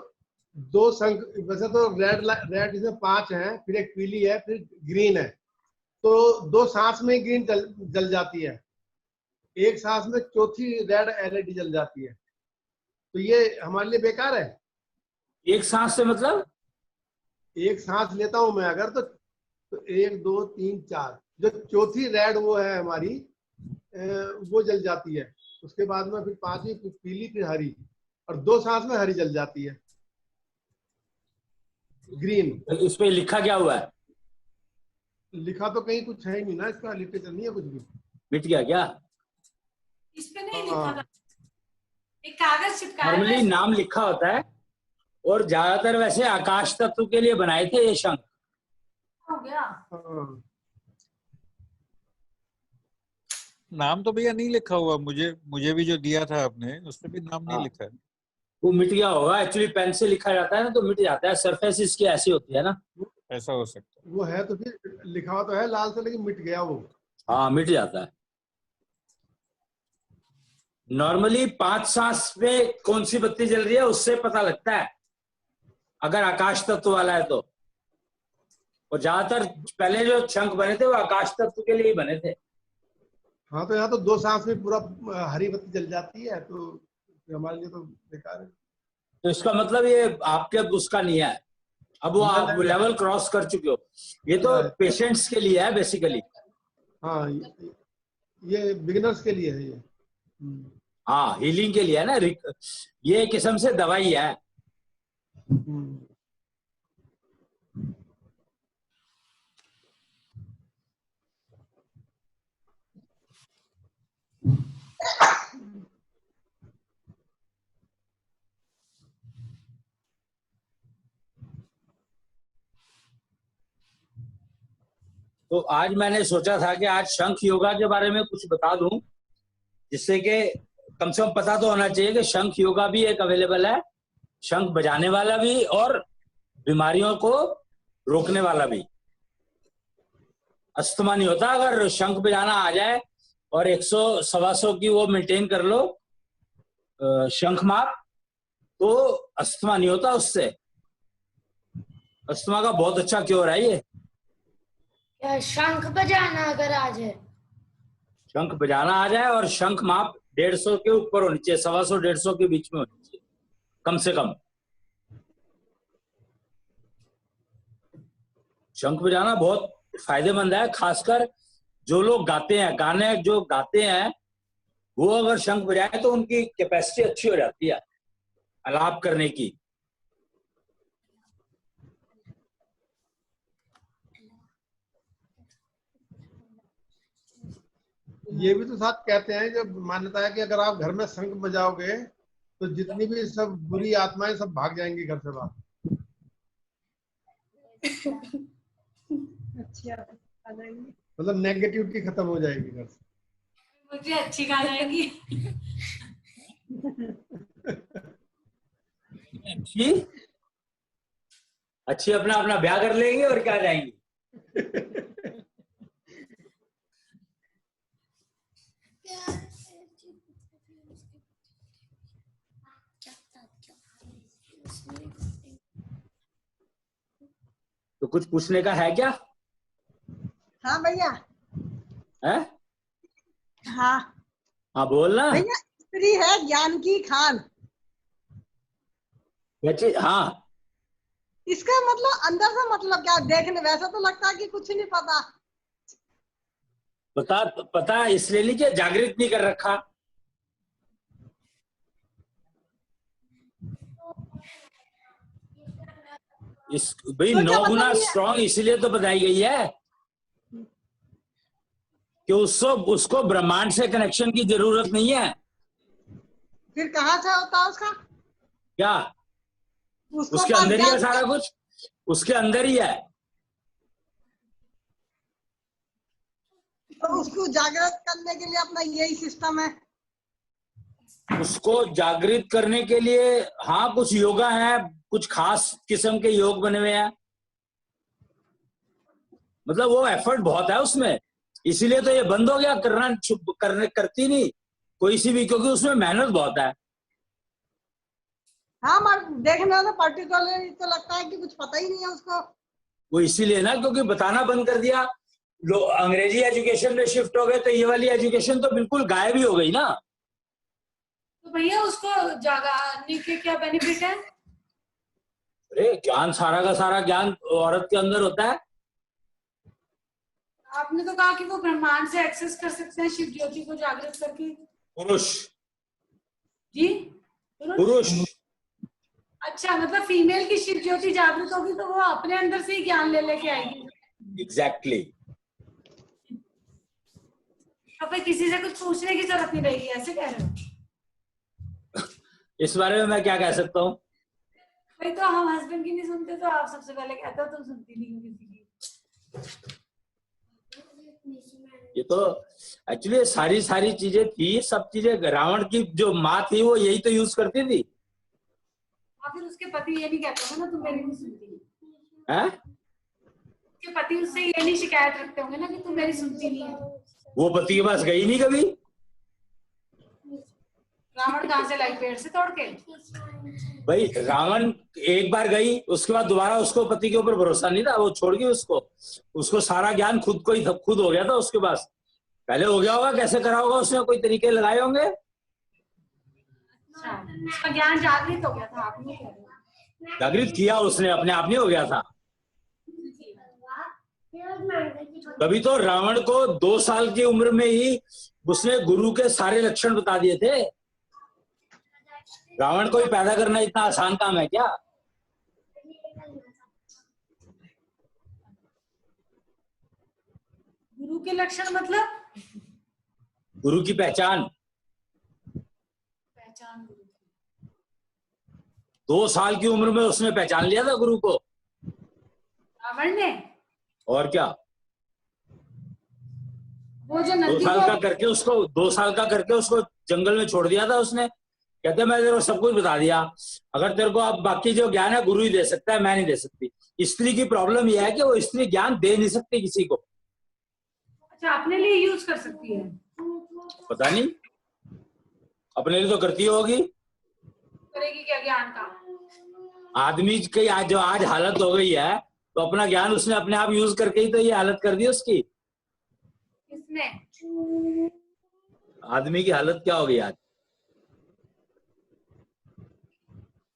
2 शंख, वैसे तो रेड इसमें 5 हैं, फिर एक पीली है, फिर ग्रीन है। तो 2 सांस में ग्रीन जल जाती है, एक सांस में चौथी रेड एलईडी जल जाती है। तो ये हमारे लिए बेकार है। एक सांस से मतलब एक सांस लेता हूं मैं अगर, तो 1 2 3 4, जो चौथी रेड वो है हमारी वो जल जाती है, उसके बाद में फिर पांचवी फिर पीली फिर हरी, और 2 सांस में हरी जल जाती है, ग्रीन। इस पे लिखा क्या हुआ है? लिखा तो कहीं कुछ है ही नहीं ना, इसका लिटरेचर नहीं है कुछ भी। मिट गया क्या? इस पे नहीं लिखा था, एक कागज चिपकाया नॉर्मली है। नाम लिखा होता है, और ज्यादातर वैसे आकाश तत्व के लिए बनाए थे ये शंख। हो गया। हाँ, नाम तो भैया नहीं लिखा हुआ, मुझे भी जो दिया था आपने उस पे भी नाम नहीं हाँ। लिखा है। वो मिट गया होगा, एक्चुअली पेन से लिखा जाता है ना तो मिट जाता है, सरफेस इसकी ऐसी होती है ना। ऐसा हो सकता है। वो है तो फिर लिखा हुआ तो है लाल से, लेकिन मिट गया वो। हाँ, मिट जाता है। नॉर्मली 5 सांस में कौन सी बत्ती जल रही है उससे पता लगता है, अगर आकाश तत्व वाला है तो। और ज्यादातर पहले जो शंख बने थे वो आकाश तत्व के लिए ही बने थे। हाँ, तो यहाँ तो 2 सांस में पूरा हरी बत्ती जल जाती है, तो हमारे लिए तो बेकार है। तो इसका मतलब ये आपके उसका नहीं है, अब वो आप लेवल क्रॉस कर चुके हो। ये तो पेशेंट्स के लिए है बेसिकली। हाँ, ये बिगिनर्स के लिए है ये। हाँ, हीलिंग के लिए है ना, ये एक किस्म से दवाई है। तो आज मैंने सोचा था कि आज शंख योगा के बारे में कुछ बता दूं, जिससे कि कम से कम पता तो होना चाहिए कि शंख योगा भी एक अवेलेबल है, शंख बजाने वाला भी और बीमारियों को रोकने वाला भी। अस्थमा नहीं होता अगर शंख बजाना आ जाए और 100-125 की वो मेंटेन कर लो शंख माप, तो अस्थमा नहीं होता उससे। अस्थमा का बहुत अच्छा क्योर है ये। शंख बजाना अगर आ जाए, शंख बजाना आ जाए और शंख माप 150 के ऊपर होनी चाहिए, 125-150 के बीच में होनी चाहिए कम से कम। शंख बजाना बहुत फायदेमंद है, खासकर जो लोग गाते हैं, गाने जो गाते हैं वो अगर शंख बजाए तो उनकी कैपेसिटी अच्छी हो जाती है आलाप करने की। ये भी तो साथ कहते हैं, जब मान्यता है कि अगर आप घर में शंख बजाओगे तो जितनी भी सब बुरी आत्माएं सब भाग जाएंगी घर से बाहर। मतलब नेगेटिविटी खत्म हो जाएगी घर से। मुझे अच्छी गा जाएगी। अच्छी अच्छी अपना अपना ब्याह कर लेंगे और क्या जाएंगी। तो कुछ पूछने का है क्या? हाँ भैया। है? हाँ हाँ बोलना भैया, स्त्री है जानकी खान, हाँ। इसका मतलब अंदर से मतलब क्या? देखने वैसा तो लगता है कि कुछ नहीं पता। पता इसलिए नहीं कि जागृत नहीं कर रखा। इस भाई तो 9 क्या गुना मतलब ये- स्ट्रांग इसलिए तो बताई गई है कि उसको ब्रह्मांड से कनेक्शन की जरूरत नहीं है। फिर कहाँ से होता है उसका? क्या उसको उसके पास अंदर ही है क्या- सारा कुछ, उसके अंदर ही है। तो उसको जागृत करने के लिए अपना यही सिस्टम है। उसको जागृत करने के लिए हाँ कुछ योगा है, कुछ खास किस्म के योग बने हुए हैं, मतलब वो एफर्ट बहुत है उसमें, इसीलिए तो ये बंद हो गया करना करती नहीं कोई सी भी, क्योंकि उसमें मेहनत बहुत है। हाँ, मगर देखने में पर्टिकुलर तो लगता है कि कुछ पता ही नहीं है उसको। वो इसीलिए ना क्योंकि बताना बंद कर दिया, लोग अंग्रेजी एजुकेशन में शिफ्ट हो गए, तो ये वाली एजुकेशन तो बिल्कुल गायब ही हो गई ना। तो भैया उसको जगाने के क्या बेनिफिट है? अरे ज्ञान, सारा का सारा ज्ञान औरत के अंदर होता है। आपने तो कहा कि वो ब्रह्मांड से एक्सेस कर सकते हैं शिव ज्योति को जागृत करके। पुरुष जी पुरुष अच्छा, मतलब फीमेल की शिव ज्योति जागृत होगी तो वो अपने अंदर से ही ज्ञान ले लेके आएगी। एग्जैक्टली। तो फिर किसी से कुछ पूछने की जरूरत नहीं रहेगी, ऐसे कह रहे हो? इस बारे में मैं क्या कह सकता हूँ? भाई तो हम हस्बैंड की नहीं सुनते तो आप सबसे पहले कहते हो तुम सुनती नहीं हो किसी की। ये तो एक्चुअली सारी चीजें थी, सब चीजें रावण की जो माँ थी वो यही तो यूज करती थी। और फिर उसके पति ये नहीं कहते होंगे ना तुम मेरी नहीं सुनती हैं? उसके पति उससे ये नहीं शिकायत रखते होंगे ना कि तुम मेरी सुनती नहीं है। वो पति के पास गई नहीं कभी। रावण कहाँ से लाई, पेड़ से तोड़ के? भाई रावण एक बार गई, उसके बाद दोबारा उसको पति के ऊपर भरोसा नहीं था, वो छोड़ गई उसको सारा ज्ञान खुद हो गया था उसके पास। पहले हो गया होगा, कैसे करा होगा उसने, कोई तरीके लगाए होंगे। अच्छा, उसका ज्ञान जागृत हो गया था, आप नहीं कह रहे? जागृत किया उसने, अपने आप नहीं हो गया था। कभी तो रावण को 2 साल की उम्र में ही उसने गुरु के सारे लक्षण बता दिए थे। रावण को ही पैदा करना इतना आसान काम है क्या? गुरु के लक्षण मतलब? गुरु की पहचान। 2 साल की उम्र में उसने पहचान लिया था गुरु को, रावण ने। और क्या। वो जो 2 नंदी साल को का करके उसको जंगल में छोड़ दिया था उसने। कहते मैं तेरे को सब कुछ बता दिया, अगर तेरे को अब बाकी जो ज्ञान है गुरु ही दे सकता है, मैं नहीं दे सकती। स्त्री की प्रॉब्लम यह है कि वो स्त्री ज्ञान दे नहीं सकती किसी को। अच्छा, अपने लिए यूज कर सकती है? पता नहीं, अपने लिए तो करती होगी। करेगी क्या ज्ञान का? आदमी की आज हालत हो गई है तो अपना ज्ञान उसने अपने आप यूज करके ही तो ये हालत कर दी उसकी। किसने? आदमी की हालत क्या हो गई आज,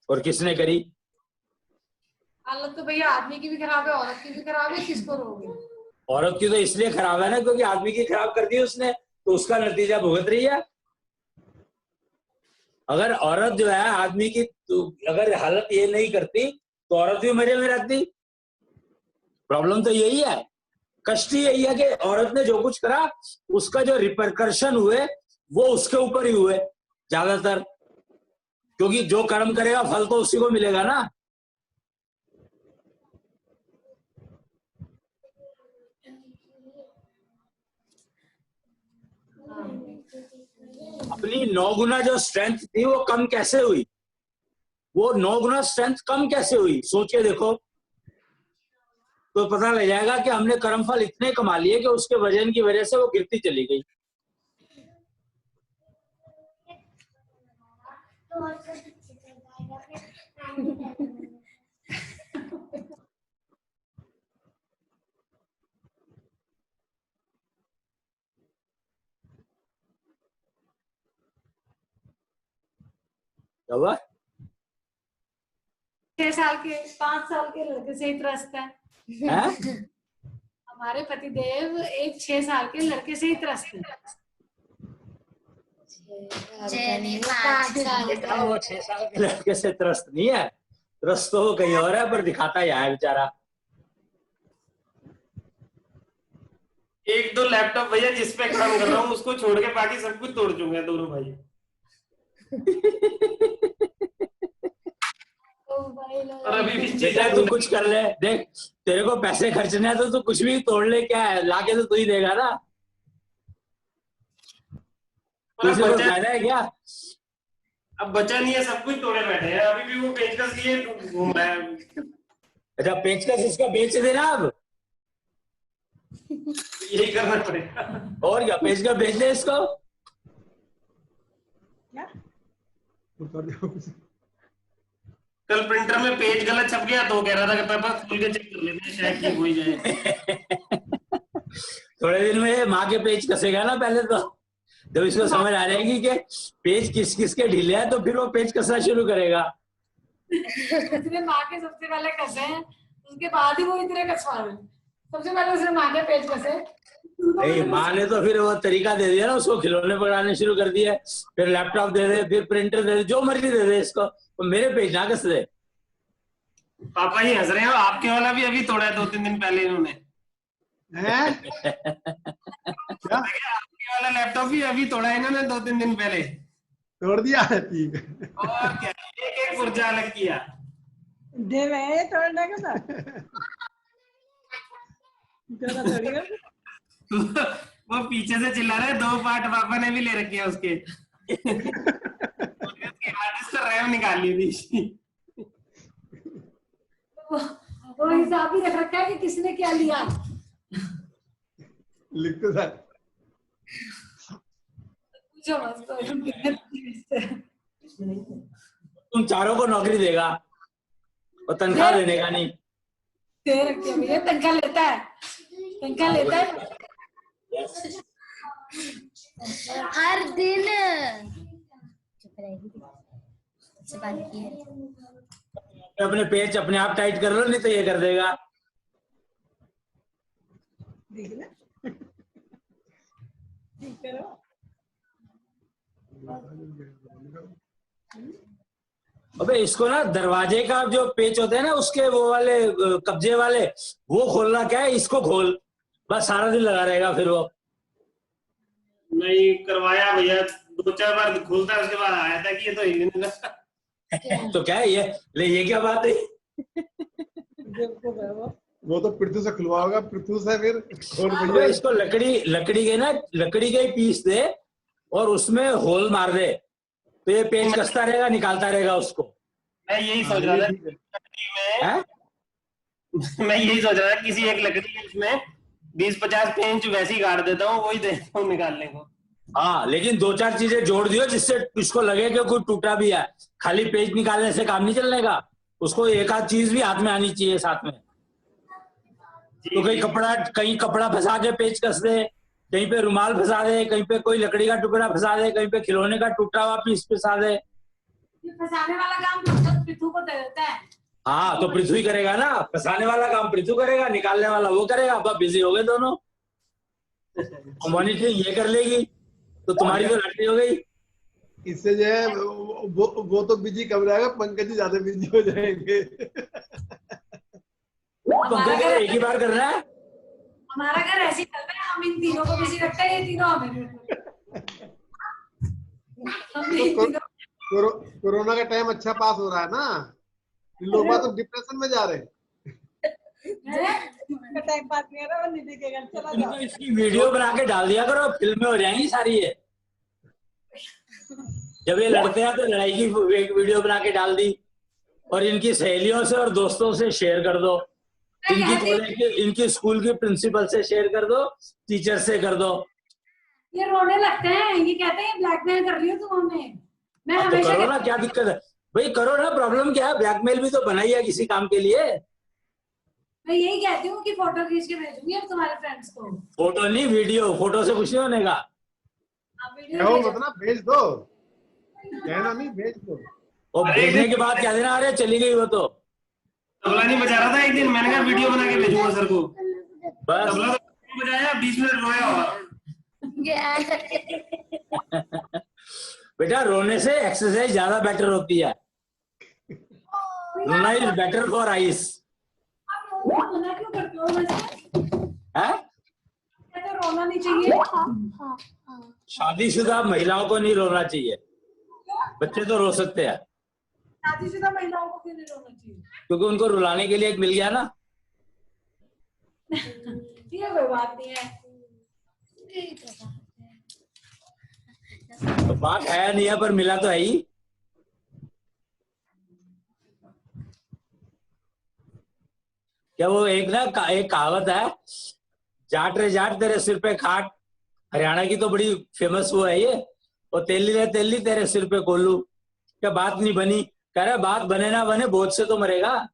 और किसने करी? हालत तो भैया आदमी की भी खराब है, औरत की भी खराब है, किसको रोगे? औरत की तो इसलिए खराब है ना क्योंकि आदमी की खराब कर दी उसने, तो उसका नतीजा भुगत रही है। अगर औरत जो है आदमी की अगर हालत ये नहीं करती तो औरत भी मजे में रहती। प्रॉब्लम तो यही है, कष्ट ही यही है कि औरत ने जो कुछ करा उसका जो रिपरकर्शन हुए वो उसके ऊपर ही हुए ज्यादातर, क्योंकि जो कर्म करेगा फल तो उसी को मिलेगा ना। अपनी 9 गुना जो स्ट्रेंथ थी वो कम कैसे हुई? वो 9 गुना स्ट्रेंथ कम कैसे हुई, सोच के देखो तो पता लग जाएगा कि हमने कर्मफल इतने कमा लिए कि उसके वजन की वजह से वो गिरती चली गई। क्या 6 साल के 5 साल के लड़के से ही त्रस्त है। हमारे पतिदेव एक 6 साल के लड़के से ही त्रस्त है। वो 6 साल के लड़के से त्रस्त नहीं है, त्रस्त तो वो कहीं और है, पर दिखाता ही है बेचारा। 1-2 लैपटॉप भैया जिस पे काम कर रहा हूँ उसको छोड़ के बाकी सब कुछ तोड़ चुके हैं दोनों भाई। और अभी भी बेटा तू कुछ कर ले, देख तेरे को पैसे खर्चने हैं तो तू कुछ भी तोड़ ले, क्या है लाके तो तू ही देगा ना, तुझे कोई फायदा है क्या? अब बचा नहीं है, सब कुछ तोड़े बैठे हैं, अभी भी वो पेचकस लिए घूम रहा है। अच्छा पेचकस इसका बेच देना अब, यही करना पड़ेगा। और क्या, पेचकस बेच दे इसको। कल प्रिंटर में पेज गलत छप गया तो कह रहा था कि पापा खोल के चेक कर लेते हैं शायद ठीक हो ही जाए। थोड़े दिन में माँ के पेज कसेगा ना, पहले तो जब इसको समझ आ जाएगी कि पेज किस किस के ढीले हैं तो फिर वो पेज कसना शुरू करेगा। इसने माँ के सबसे पहले कसे हैं, उसके बाद ही वो इतने कसवा रहे हैं। सबसे पहले उसने माँ के पेज कसे। नहीं, माँ ने तो फिर वो तरीका दे दिया ना उसको, खिलौने पकड़ाने शुरू कर दिए, फिर लैपटॉप दे दे, फिर प्रिंटर दे दे, जो मर्जी दे दे इसको, तो मेरे पेज ना कस दे। पापा ही हंस रहे हो, आपके वाला भी अभी तोड़ा है 2-3 दिन पहले इन्होंने। हैं? क्या आपके वाला लैपटॉप भी अभी तोड़ा है इन्होंने 2-3 दिन पहले। तोड़ दिया है? ठीक है। और क्या, एक पुर्जा अलग किया। दे रहे तोड़ने का था जरा थोड़ी है। वो पीछे से चिल्ला रहे 2 पार्ट पापा ने भी ले रखे हैं उसके। उसकी हार्ड डिस्क का रैम निकाल ली थी। वो हिसाब भी रख रखा है कि किसने क्या लिया। लिखते था। पूछो मत, तुम चारों को नौकरी देगा और तनख्वाह देने का नहीं। दे रखी है भैया, तनख्वाह लेता है, तनख्वाह लेता है। हर दिन चुप रहेगी से बात की है। अपने पेज अपने आप टाइट कर लो, नहीं तो ये कर देगा। देख ले ठीक करो। अबे इसको ना दरवाजे का जो पेच होते हैं ना उसके वो वाले कब्जे वाले, वो खोलना क्या है, इसको खोल, बस सारा दिन लगा रहेगा फिर वो। नहीं करवाया भैया, 2-4 बार खुलता है, उसके बाद आया था कि ये तो हिलने लगा। तो क्या है ये, ले ये क्या बात है। देखो वो तो पृथ्वी से खुलवाओगा, पृथ्वी से फिर खोल अबे भैया। इसको लकड़ी के ही पीस दे और उसमें होल मार दे, तो ये पेच कसता रहेगा, निकालता रहेगा उसको। मैं यही सोच रहा था हैं? मैं यही सोच रहा था किसी एक लकड़ी के उसमें 20-50 पेंच वैसे ही गाड़ देता हूँ, वही देता हूँ निकालने को। हाँ, लेकिन 2-4 चीजें जोड़ दियो जिससे इसको लगे कि कोई टूटा भी है। खाली पेज निकालने से काम नहीं चलने का, उसको एक आध चीज भी हाथ में आनी चाहिए साथ में। तो कहीं कपड़ा फंसा के पेच कस दे, कहीं पे रुमाल फंसा दे, कहीं पे कोई लकड़ी का टुकड़ा फंसा दे, कहीं पे खिलौने का टूटा हुआ पीस फंसा दे। ये फंसाने वाला काम पृथ्वी को दे देता है। हाँ, तो पृथ्वी करेगा ना, फंसाने वाला काम पृथ्वी करेगा, निकालने वाला वो करेगा। अब बिजी हो गए दोनों। मॉनिटरिंग ये कर लेगी तो तुम्हारी तो लड़ाई हो गई। इससे जो है वो तो बिजी कब रहेगा, पंकज जी ज्यादा बिजी हो जाएंगे। पंकज को एक ही बार करना है। हमारा घर ऐसे ही चलता है, हम इन तीनों को बिजी रखते हैं, ये तीनों हमें भी रखते हैं। हम इन तीनों कोरोना का टाइम अच्छा पास हो रहा है ना, लोग तो डिप्रेशन में जा रहे हैं। टाइम पास नहीं हो रहा, वो निधि के घर चला तुम जाओ। तो इसकी वीडियो बना के डाल दिया करो, फिल्में हो जाएंगी सारी ये। जब ये लड़ते हैं तो लड़ाई की एक वीडियो बना के डाल दी, और इनकी सहेलियों से और दोस्तों से शेयर कर दो, इनकी कॉलेज के, इनकी स्कूल की प्रिंसिपल से शेयर कर दो, टीचर से कर दो। ये रोने लगते हैं, ये कहते हैं ब्लैकमेल कर रही हो तुम हमें। मैं तो हमेशा करो ना, क्या दिक्कत है भाई, करो ना, प्रॉब्लम क्या है, ब्लैकमेल भी तो बना ही है किसी काम के लिए। मैं यही कहती हूँ कि फोटो खींच के भेजूंगी अब तुम्हारे फ्रेंड्स को। फोटो नहीं, वीडियो, फोटो से कुछ नहीं होने का। आप वीडियो वो मतलब भेज दो, कहना नहीं, भेज दो। और भेजने के बाद क्या देना, अरे चली गई वो तो। तबला नहीं बजा रहा था एक दिन, मैंने कहा वीडियो बना के भेजूंगा सर को। बस तबला तो बजाया, 20 मिनट रोया होगा। बेटा, रोने से एक्सरसाइज ज्यादा बेटर होती है। रोना इज बेटर फॉर आइस। आप रोना क्यों करते हो वैसे? है? कहते हो रोना नहीं चाहिए। शादीशुदा महिलाओं को नहीं रोना चाहिए, बच्चे तो रो सकते हैं, शादीशुदा महिलाओं को क्यों नहीं रोना चाहिए? क्योंकि उनको रुलाने के लिए एक मिल गया ना। ये कोई बात नहीं है। तो बात है नहीं है, पर मिला तो है ही। क्या वो एक एक कहावत है, जाट रे जाट तेरे सिर पे खाट, हरियाणा की तो बड़ी फेमस वो है ये। और तेली रे तेली तेरे सिर पे कोल्लू। क्या बात नहीं बनी, कह रहा बात बने ना बने, बोझ से तो मरेगा।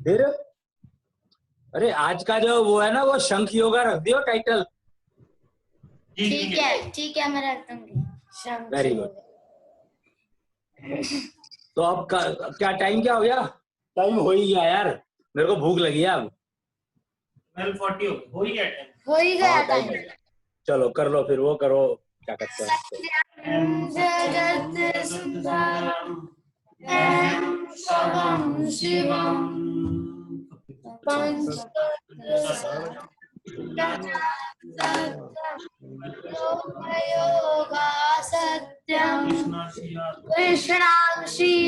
फिर अरे आज का जो वो है ना, वो शंख योगा रख दियो टाइटल। ठीक है मैं रख दूंगी शंख Very good. तो अब क्या टाइम क्या हो गया? टाइम हो ही गया यार, मेरे को भूख लगी है अब। 12:40 हो ही गया टाइम। हो ही गया हाँ, टाइम। time हो गया। चलो कर लो फिर, वो करो क्या कहते हैं उसको? जगत सुंदरम शिवम शिवम योगा सत्यम कृष्णाक्षियात्म